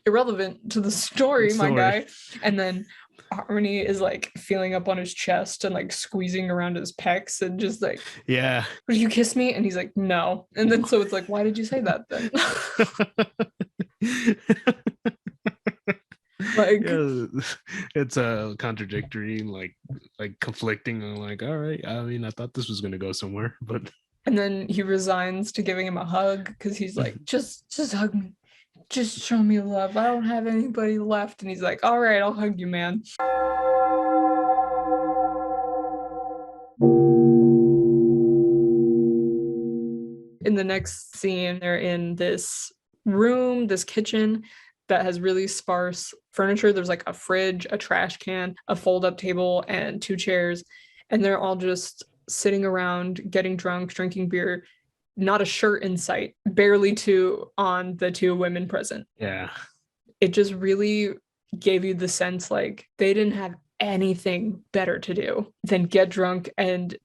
irrelevant to the story, my guy. And then Harmony is like feeling up on his chest and like squeezing around his pecs and just like,
yeah,
would you kiss me? And he's like, no. And then so it's like, why did you say that then? Like,
yeah, it's a contradictory, like conflicting. I'm like, all right. I mean, I thought this was gonna go somewhere, but.
And then he resigns to giving him a hug because he's like, just hug me. Just show me love. I don't have anybody left. And he's like, all right, I'll hug you, man. In the next scene, they're in this room, this kitchen that has really sparse furniture. There's like a fridge, a trash can, a fold-up table, and 2 chairs. And they're all just sitting around, getting drunk, drinking beer. Not a shirt in sight, barely 2 on the 2 women present.
Yeah.
It just really gave you the sense like they didn't have anything better to do than get drunk and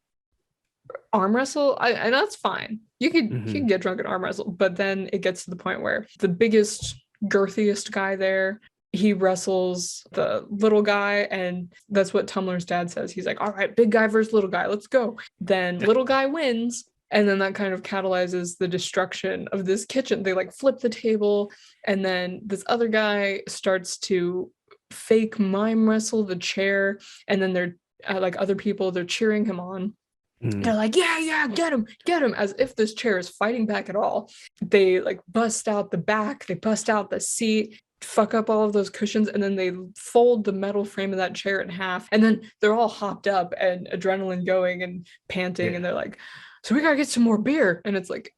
arm wrestle. And that's fine. You could get drunk and arm wrestle, but then it gets to the point where the biggest, girthiest guy there, he wrestles the little guy, and that's what Tumblr's dad says. He's like, all right, big guy versus little guy, let's go. Then little guy wins, and then that kind of catalyzes the destruction of this kitchen. They like flip the table, and then this other guy starts to fake mime wrestle the chair, and then they're like other people, they're cheering him on. They're like, yeah, get him, as if this chair is fighting back at all. They like bust out the back, they bust out the seat, fuck up all of those cushions, and then they fold the metal frame of that chair in half, and then they're all hopped up and adrenaline going and panting, and they're like, so we gotta get some more beer. And it's like,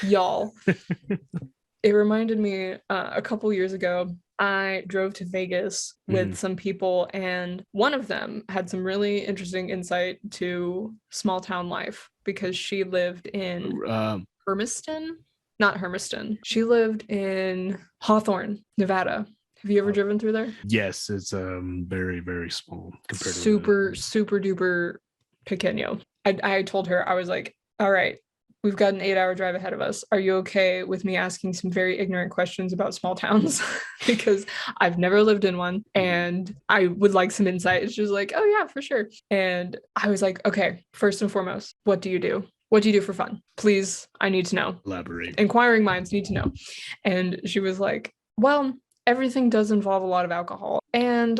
y'all. It reminded me a couple years ago, I drove to Vegas with some people, and one of them had some really interesting insight to small town life because she lived in Hermiston. Not Hermiston. She lived in Hawthorne, Nevada. Have you ever driven through there?
Yes, it's very, very small compared to
super duper pequeño. I told her, I was like, all right, we've got an 8-hour drive ahead of us. Are you okay with me asking some very ignorant questions about small towns? Because I've never lived in one and I would like some insight. It's just like, oh yeah, for sure. And I was like, okay, first and foremost, what do you do? What do you do for fun? Please, I need to know.
Elaborate.
Inquiring minds need to know. And she was like, well, everything does involve a lot of alcohol. And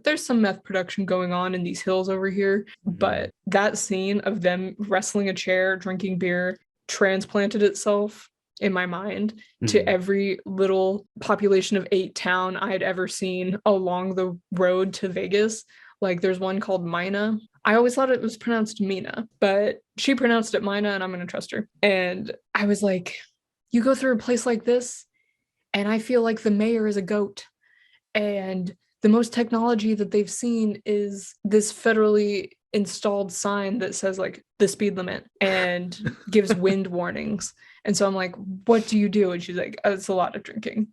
there's some meth production going on in these hills over here. But that scene of them wrestling a chair, drinking beer, transplanted itself in my mind to every little population of 8 town I had ever seen along the road to Vegas. Like there's one called Mina. I always thought it was pronounced Mina, but she pronounced it Mina, and I'm going to trust her. And I was like, you go through a place like this, and I feel like the mayor is a goat. And the most technology that they've seen is this federally installed sign that says like the speed limit and gives wind warnings. And so I'm like, what do you do? And she's like, oh, it's a lot of drinking.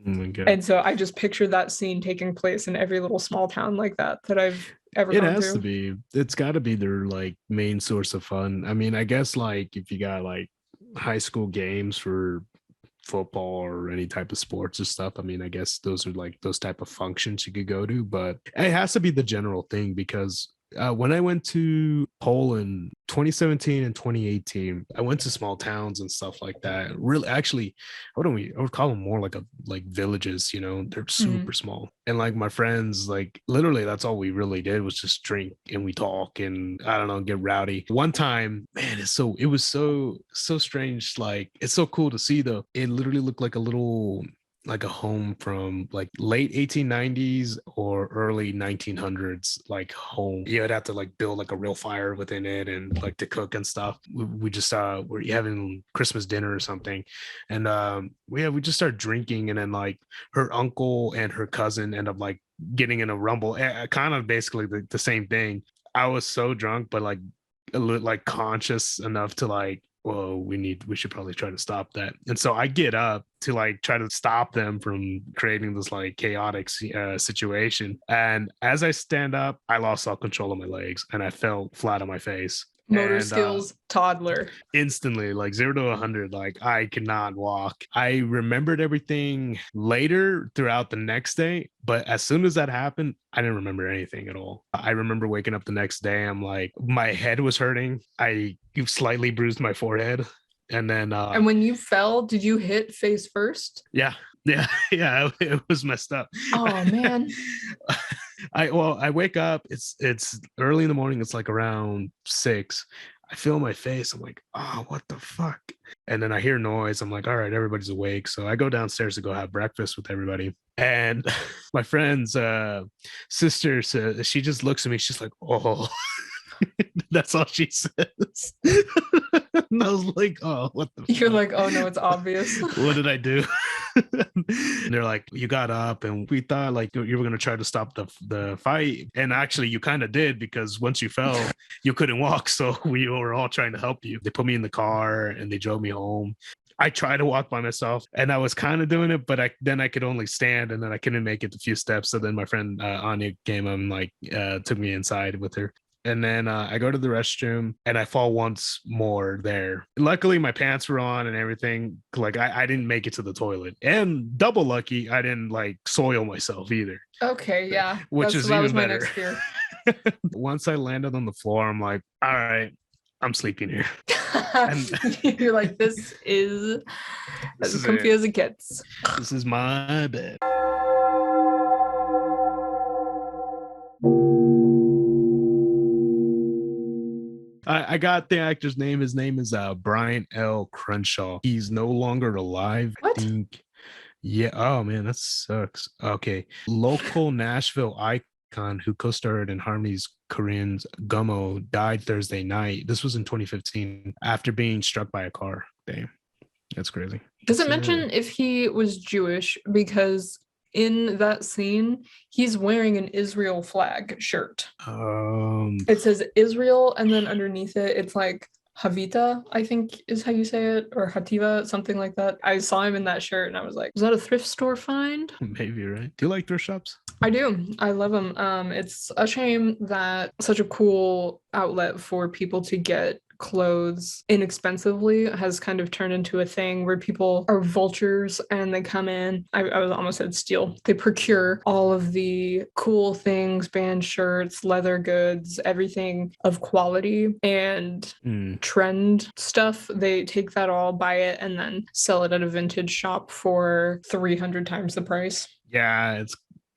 And so I just picture that scene taking place in every little small town like that I've ever gone through.
It has to be. It's got to be their like main source of fun. I mean, I guess like if you got like high school games for football or any type of sports or stuff, I mean, I guess those are like those type of functions you could go to, but it has to be the general thing because when I went to Poland 2017 and 2018, I went to small towns and stuff like that. Really, actually, I would call them more like villages, you know, they're super small. And like my friends, like literally that's all we really did was just drink and we talk and I don't know, get rowdy. One time, man, it was so strange. Like it's so cool to see though. It literally looked like a home from like late 1890s or early 1900s, like home. You'd have to like build like a real fire within it and like to cook and stuff. We just we're having Christmas dinner or something, and we just started drinking, and then like her uncle and her cousin end up like getting in a rumble, kind of basically the same thing. I was so drunk, but like a little like conscious enough to like, whoa, we should probably try to stop that. And so I get up to like try to stop them from creating this like chaotic situation. And as I stand up, I lost all control of my legs and I fell flat on my face.
Motor
And
skills, toddler.
instantly, like 0 to 100, like I could not walk. I remembered everything later throughout the next day, but as soon as that happened, I didn't remember anything at all. I remember waking up the next day, I'm like, my head was hurting. I slightly bruised my forehead. And then
and when you fell, did you hit face first?
Yeah, it was messed up.
Oh man.
I wake up, it's early in the morning, it's like around 6. I feel my face, I'm like, oh, what the fuck? And then I hear noise, I'm like, all right, everybody's awake. So I go downstairs to go have breakfast with everybody. And my friend's sister says, she just looks at me, she's like, oh. That's all she says. And I was like, oh, what the
You're
fuck?
like, oh no, it's obvious.
What did I do? And they're like, you got up and we thought like you were going to try to stop the fight. And actually you kind of did, because once you fell, you couldn't walk. So we were all trying to help you. They put me in the car and they drove me home. I tried to walk by myself and I was kind of doing it, but then I could only stand and then I couldn't make it a few steps. So then my friend Anya came and like took me inside with her. And then I go to the restroom and I fall once more there. Luckily, my pants were on and everything. Like I didn't make it to the toilet. And double lucky, I didn't like soil myself either.
Okay, yeah.
Which is
that
even
was my
better.
next fear.
Once I landed on the floor, I'm like, all right, I'm sleeping here.
You're like, this is as comfy as it gets.
This is my bed. I got the actor's name. His name is Brian L. Crenshaw. He's no longer alive.
What?
I think. Yeah. Oh man, that sucks. Okay. Local Nashville icon who co-starred in Harmony Korine's Gummo died Thursday night. This was in 2015 after being struck by a car. Damn. That's crazy.
Does it mention if he was Jewish? Because in that scene, he's wearing an Israel flag shirt. It says Israel, and then underneath it, it's like Havita, I think is how you say it, or Hativa, something like that. I saw him in that shirt, and I was like, "Was that a thrift store find?"
Maybe, right? Do you like thrift shops?
I do. I love them. It's a shame that such a cool outlet for people to get clothes inexpensively has kind of turned into a thing where people are vultures and they come in. I was almost said steal. They procure all of the cool things, band shirts, leather goods, everything of quality and trend stuff. They take that all, buy it, and then sell it at a vintage shop for 300 times the price.
Yeah,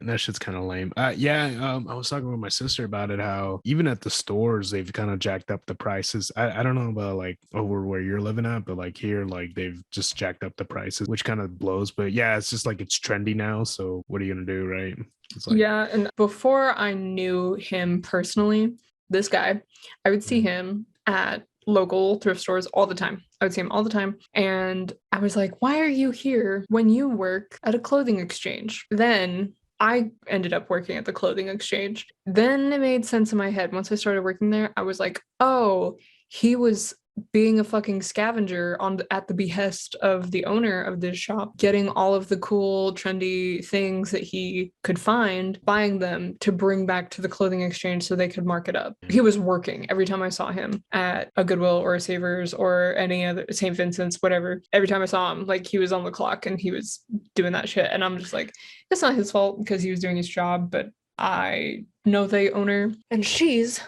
that shit's kind of lame. I was talking with my sister about it, how even at the stores, they've kind of jacked up the prices. I don't know about like over where you're living at, but like here, like they've just jacked up the prices, which kind of blows. But yeah, it's just like it's trendy now. So what are you going to do, right? It's like,
yeah, and before I knew him personally, this guy, I would see him at local thrift stores all the time. I would see him all the time. And I was like, why are you here when you work at a clothing exchange? Then I ended up working at the clothing exchange. Then it made sense in my head. Once I started working there, I was like, oh, he was being a fucking scavenger at the behest of the owner of this shop, getting all of the cool, trendy things that he could find, buying them to bring back to the clothing exchange so they could mark it up. He was working every time I saw him at a Goodwill or a Savers or any other, St. Vincent's, whatever. Every time I saw him, like he was on the clock and he was doing that shit. And I'm just like, it's not his fault because he was doing his job, but I know the owner and she's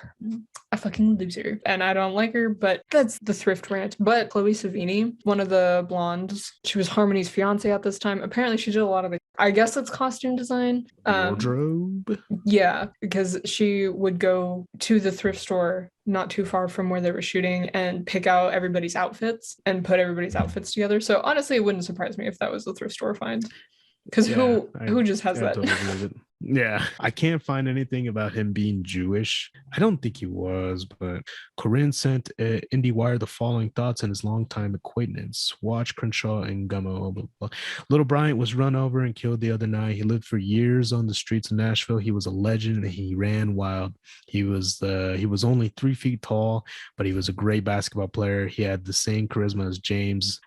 a fucking loser and I don't like her, but that's the thrift rant. But Chloe Savini, one of the blondes, she was Harmony's fiance at this time. Apparently she did a lot of it. I guess it's costume design.
Wardrobe?
Yeah, because she would go to the thrift store not too far from where they were shooting and pick out everybody's outfits and put everybody's outfits together. So honestly, it wouldn't surprise me if that was a thrift store find. Because who just has that?
Totally believe it. Yeah, I can't find anything about him being Jewish. I don't think he was, but Korine sent IndieWire the following thoughts on his longtime acquaintance, Watch Crenshaw and Gummo. Blah, blah. Little Bryant was run over and killed the other night. He lived for years on the streets of Nashville. He was a legend and he ran wild. He was only 3 feet tall, but he was a great basketball player. He had the same charisma as James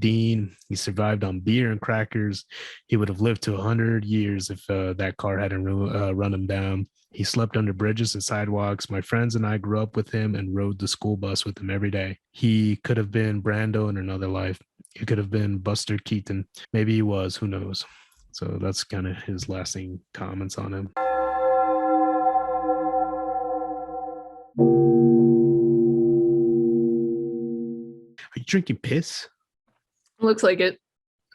Dean. He survived on beer and crackers. He would have lived to 100 years if that car hadn't run him down. He slept under bridges and sidewalks. My friends and I grew up with him and rode the school bus with him every day. He could have been Brando in another life. He could have been Buster Keaton. Maybe he was, who knows? So that's kind of his lasting comments on him. Are you drinking piss?
Looks like it.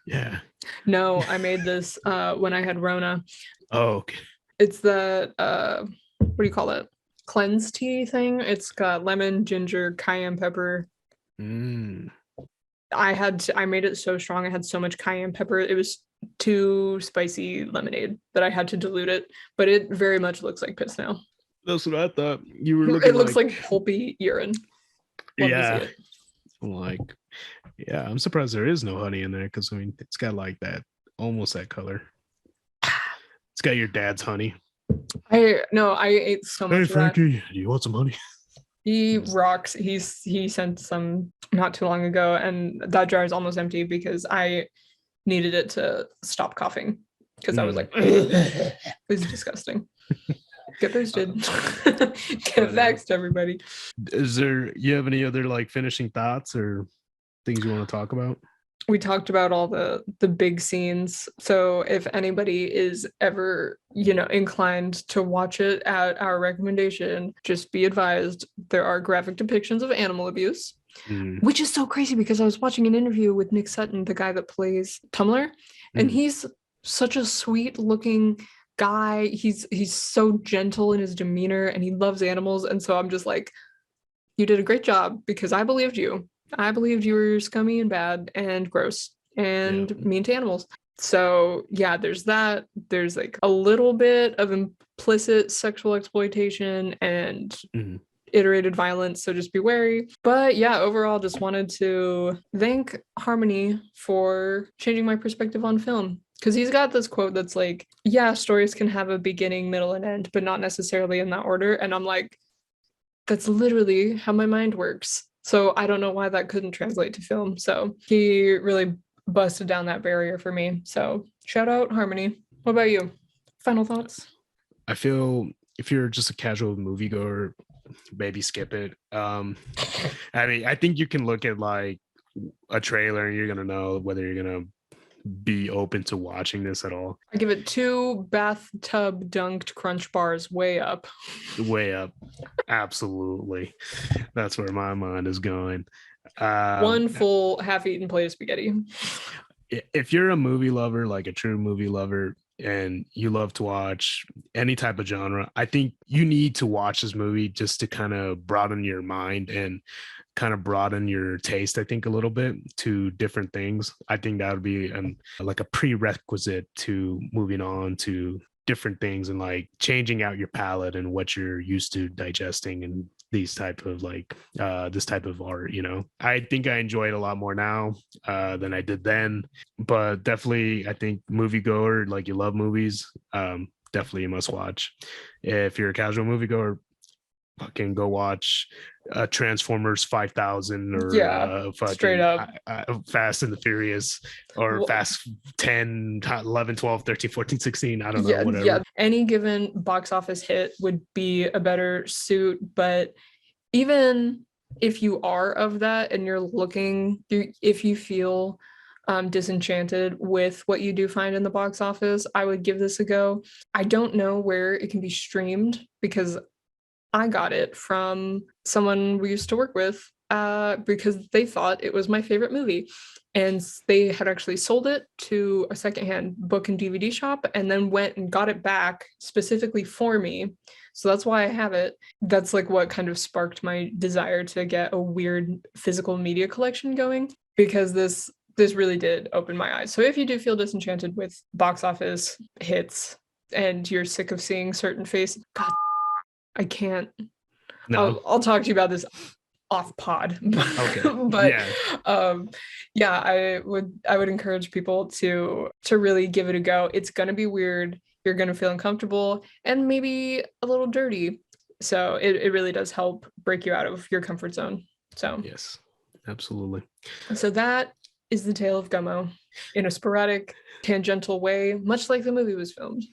Yeah.
No, I made this when I had Rona.
Oh, okay.
It's the what do you call it? Cleanse tea thing. It's got lemon, ginger, cayenne pepper. I made it so strong. I had so much cayenne pepper. It was too spicy lemonade that I had to dilute it, but it very much looks like piss now.
That's what I thought. You were looking.
It looks like pulpy urine. Love to see it.
Like, yeah, I'm surprised there is no honey in there because I mean it's got like that almost that color. It's got your dad's honey.
I ate so much.
Hey
of that.
Frankie, do you want some honey?
He rocks. He sent some not too long ago, and that jar is almost empty because I needed it to stop coughing because I was like, it was disgusting. Get boosted. Get vexed, everybody.
You have any other like finishing thoughts or things you want to talk about?
We talked about all the big scenes. So if anybody is ever, inclined to watch it at our recommendation, just be advised there are graphic depictions of animal abuse, which is so crazy because I was watching an interview with Nick Sutton, the guy that plays Tumblr, and he's such a sweet looking guy. He's so gentle in his demeanor and he loves animals. And so I'm just like, you did a great job because I believed you. I believed you were scummy and bad and gross and mean to animals. So yeah, there's that. There's like a little bit of implicit sexual exploitation and iterated violence. So just be wary. But yeah, overall, just wanted to thank Harmony for changing my perspective on film. Because he's got this quote that's like, yeah, stories can have a beginning, middle, and end, but not necessarily in that order. And I'm like, that's literally how my mind works. So I don't know why that couldn't translate to film. So he really busted down that barrier for me. So shout out Harmony. What about you? Final thoughts?
I feel if you're just a casual moviegoer, maybe skip it. I mean, I think you can look at like a trailer and you're gonna know whether you're gonna be open to watching this at all.
I give it 2 bathtub dunked crunch bars way up.
Way up. Absolutely. That's where my mind is going.
1 full half-eaten plate of spaghetti.
If you're a movie lover, like a true movie lover, and you love to watch any type of genre, I think you need to watch this movie just to kind of broaden your mind and kind of broaden your taste, I think, a little bit to different things. I think that would be like a prerequisite to moving on to different things and like changing out your palate and what you're used to digesting and these type of like this type of art. I think I enjoy it a lot more now than I did then, but definitely I think moviegoer, like you love movies, definitely a must watch. If you're a casual moviegoer, fucking go watch Transformers 5000 or
straight up
Fast and the Furious or Fast 10, 11, 12, 13, 14, 16. I don't know, whatever. Yeah,
any given box office hit would be a better suit. But even if you are of that and you're looking, if you feel disenchanted with what you do find in the box office, I would give this a go. I don't know where it can be streamed because I got it from someone we used to work with because they thought it was my favorite movie. And they had actually sold it to a secondhand book and DVD shop and then went and got it back specifically for me. So that's why I have it. That's like what kind of sparked my desire to get a weird physical media collection going, because this really did open my eyes. So if you do feel disenchanted with box office hits, and you're sick of seeing certain faces. God, I can't.
No.
I'll talk to you about this off pod.
Okay.
But
Yeah.
yeah, I would encourage people to really give it a go. It's gonna be weird. You're gonna feel uncomfortable and maybe a little dirty. So it really does help break you out of your comfort zone. So
Yes, absolutely.
so that is the tale of Gummo in a sporadic, tangential way, much like the movie was filmed.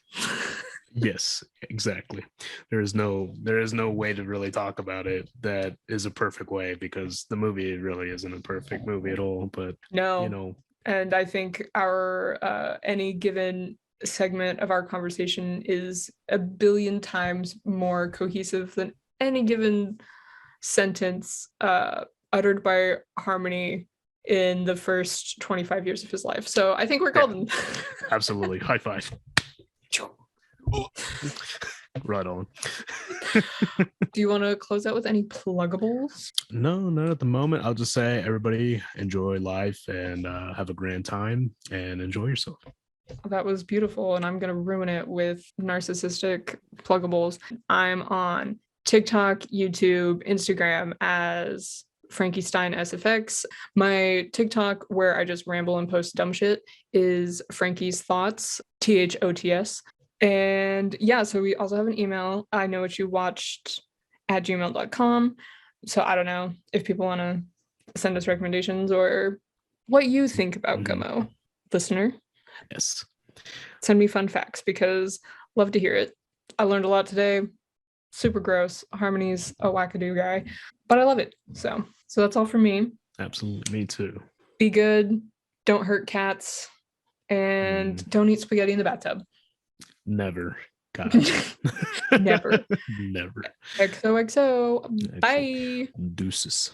Yes, exactly. There is no way to really talk about it that is a perfect way, because the movie really isn't a perfect movie at all. But
No.
you know,
And I think our any given segment of our conversation is a billion times more cohesive than any given sentence uttered by Harmony in the first 25 years of his life. So I think we're golden.
Absolutely. High five. Right on.
Do you want to close out with any pluggables?
No, not at the moment. I'll just say, everybody enjoy life and have a grand time and enjoy yourself.
That was beautiful, and I'm going to ruin it with narcissistic pluggables. I'm on TikTok, YouTube, Instagram as Frankie Stein SFX. My TikTok, where I just ramble and post dumb shit, is Frankie's Thoughts, THOTS. And yeah, so we also have an email, I know what you watched @gmail.com. So I don't know if people want to send us recommendations or what you think about Gummo, listener.
Yes.
Send me fun facts because love to hear it. I learned a lot today. Super gross. Harmony's a wackadoo guy, but I love it. So that's all for me.
Absolutely. Me too.
Be good. Don't hurt cats. And don't eat spaghetti in the bathtub.
Never. God.
Never.
Never.
XOXO. Bye.
Deuces.